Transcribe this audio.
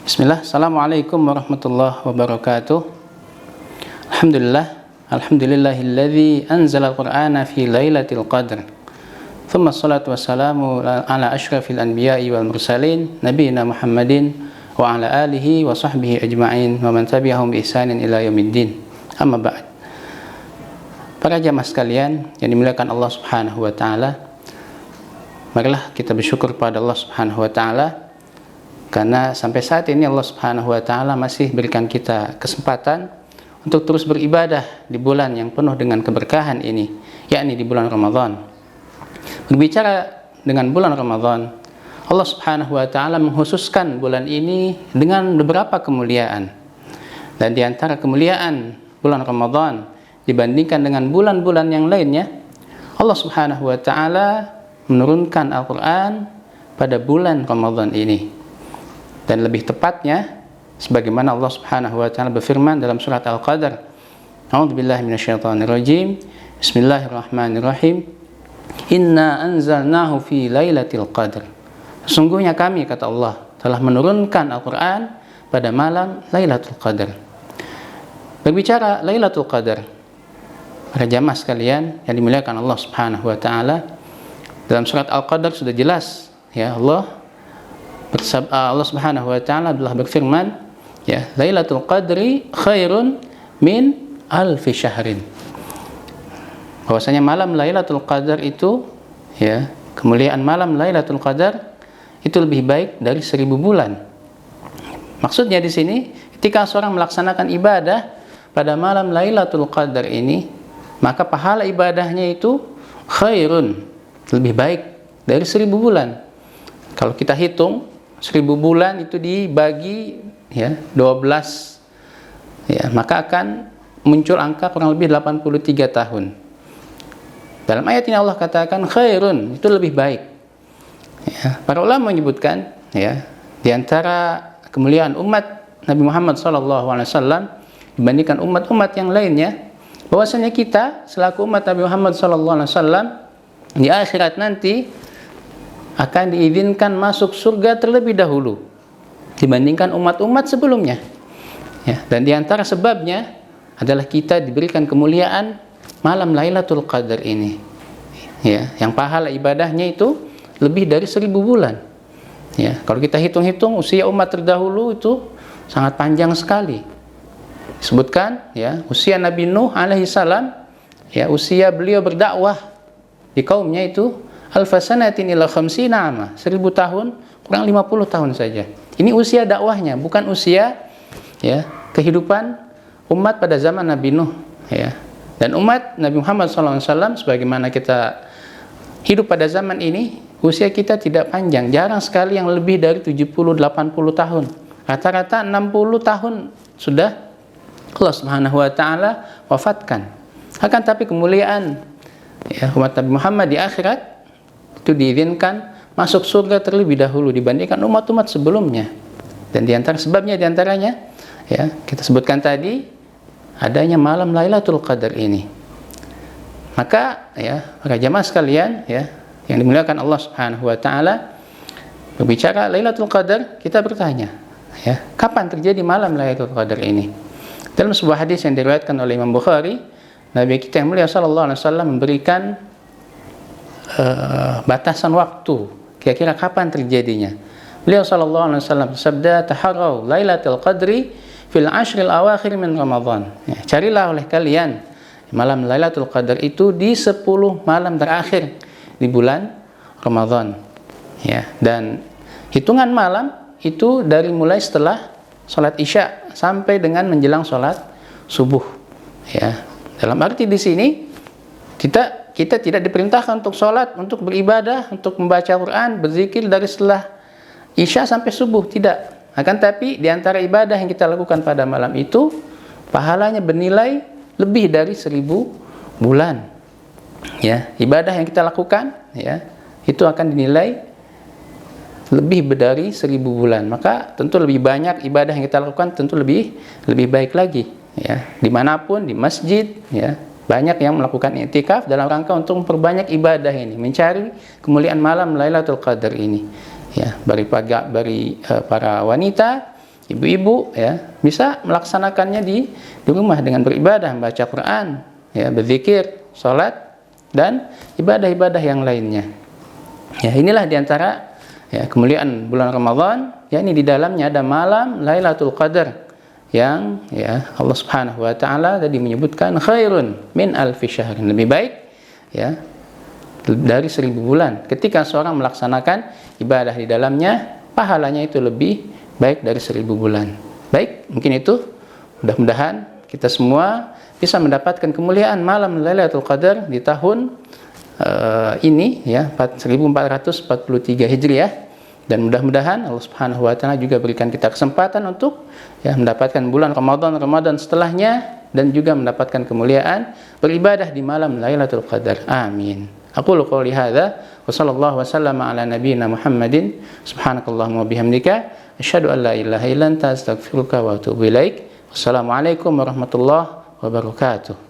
Bismillah, Assalamualaikum warahmatullahi wabarakatuh. Alhamdulillahilladzi anzala al-Qur'ana fi lailatul qadr. Thumma assalatu wassalamu ala asyrafil anbiya'i wal mursalin nabiyina Muhammadin wa ala alihi wa sahbihi ajma'in wa man tabi'ahum bi ihsanin ila yaumiddin. Amma ba'd. Para jamaah sekalian yang dimuliakan Allah Subhanahu wa taala, marilah kita bersyukur pada Allah Subhanahu wa taala karena sampai saat ini Allah Subhanahu wa taala masih berikan kita kesempatan untuk terus beribadah di bulan yang penuh dengan keberkahan ini, yakni di bulan Ramadan. Berbicara dengan bulan Ramadan, Allah Subhanahu wa taala mengkhususkan bulan ini dengan beberapa kemuliaan. Dan di antara kemuliaan bulan Ramadan dibandingkan dengan bulan-bulan yang lainnya, Allah Subhanahu wa taala menurunkan Al-Qur'an pada bulan Ramadan ini. Dan lebih tepatnya sebagaimana Allah Subhanahu wa taala berfirman dalam surat Al-Qadr. A'udzubillahi minasyaitonirrajim. Bismillahirrahmanirrahim. Inna anzalnahu fi lailatul qadr. Sesungguhnya kami, kata Allah, telah menurunkan Al-Qur'an pada malam Lailatul Qadar. Berbicara Lailatul Qadar, para jamaah sekalian yang dimuliakan Allah Subhanahu wa taala, dalam surat Al-Qadr sudah jelas ya, Allah Subhanahu wa taala telah berfirman ya, Lailatul Qadri khairun min alfi syahrin. Bahwasanya malam Lailatul Qadar itu ya, kemuliaan malam Lailatul Qadar itu lebih baik dari 1000 bulan. Maksudnya di sini ketika seorang melaksanakan ibadah pada malam Lailatul Qadar ini, maka pahala ibadahnya itu khairun, lebih baik dari 1000 bulan. Kalau kita hitung 1000 bulan itu dibagi ya 12 ya, maka akan muncul angka kurang lebih 83 tahun. Dalam ayat ini Allah katakan khairun, itu lebih baik ya. Para ulama menyebutkan ya, di antara kemuliaan umat Nabi Muhammad SAW dibandingkan umat-umat yang lainnya, bahwasanya kita selaku umat Nabi Muhammad SAW di akhirat nanti akan diizinkan masuk surga terlebih dahulu dibandingkan umat-umat sebelumnya ya. Dan di antara sebabnya adalah kita diberikan kemuliaan malam Lailatul Qadar ini ya, yang pahala ibadahnya itu lebih dari 1000 bulan ya. Kalau kita hitung-hitung usia umat terdahulu itu sangat panjang sekali. Disebutkan ya, usia Nabi Nuh alaihi salam ya, usia beliau berdakwah di kaumnya itu alfasanatin ila khamsina ama, 1000 tahun kurang 50 tahun saja. Ini usia dakwahnya, bukan usia ya kehidupan umat pada zaman Nabi Nuh ya. Dan umat Nabi Muhammad SAW sebagaimana kita hidup pada zaman ini, usia kita tidak panjang, jarang sekali yang lebih dari 70-80 tahun. Rata-rata 60 tahun sudah Allah Subhanahu wa taala wafatkan. Akan tapi kemuliaan ya, umat Nabi Muhammad di akhirat itu diizinkan masuk surga terlebih dahulu dibandingkan umat-umat sebelumnya. Dan diantara sebabnya, diantaranya ya, kita sebutkan tadi adanya malam Lailatul Qadar ini. Maka ya, para jamaah sekalian ya, yang dimuliakan Allah Subhanahu wa taala, berbicara Lailatul Qadar, kita bertanya ya, kapan terjadi malam Lailatul Qadar ini? Dalam sebuah hadis yang diriwayatkan oleh Imam Bukhari, Nabi kita yang mulia sallallahu alaihi wasallam memberikan batasan waktu, kira-kira kapan terjadinya. Beliau sallallahu alaihi wasallam bersabda, taharrau lailatul qadri fil ashril awakhir min Ramadan ya, carilah oleh kalian malam Lailatul Qadar itu di 10 malam terakhir di bulan Ramadan ya. Dan hitungan malam itu dari mulai setelah salat Isya sampai dengan menjelang salat subuh ya. Dalam arti di sini kita tidak diperintahkan untuk sholat, untuk beribadah, untuk membaca Quran, berzikir dari setelah Isya sampai subuh, tidak. Akan tapi di antara ibadah yang kita lakukan pada malam itu, pahalanya bernilai lebih dari 1000 bulan. Ya, ibadah yang kita lakukan ya, itu akan dinilai lebih dari 1000 bulan. Maka tentu lebih banyak ibadah yang kita lakukan, tentu lebih baik lagi ya. Dimanapun, di masjid ya, banyak yang melakukan i'tikaf dalam rangka untuk memperbanyak ibadah ini, mencari kemuliaan malam Lailatul Qadar ini. Ya, bagi para wanita ibu-ibu ya bisa melaksanakannya di rumah dengan beribadah, membaca Quran, ya, berzikir, salat dan ibadah-ibadah yang lainnya. Ya, inilah diantara ya kemuliaan bulan Ramadan, ya ini di dalamnya ada malam Lailatul Qadar yang ya Allah Subhanahu wa taala tadi menyebutkan khairun min alfi syahrin, lebih baik ya dari 1000 bulan. Ketika seorang melaksanakan ibadah di dalamnya, pahalanya itu lebih baik dari 1000 bulan. Baik, mungkin itu mudah-mudahan kita semua bisa mendapatkan kemuliaan malam Lailatul Qadar di tahun ini ya 1443 Hijriah, dan mudah-mudahan Allah Subhanahu wa taala juga berikan kita kesempatan untuk ya mendapatkan bulan Ramadan setelahnya dan juga mendapatkan kemuliaan beribadah di malam Lailatul Qadar. Amin. Aqulu qouli hadza wa sallallahu wasallama ala nabiyyina Muhammadin subhanakallahumma wa bihamdika asyhadu an la ilaha illa anta astaghfiruka wa atubu ilaik. Wassalamualaikum warahmatullahi wabarakatuh.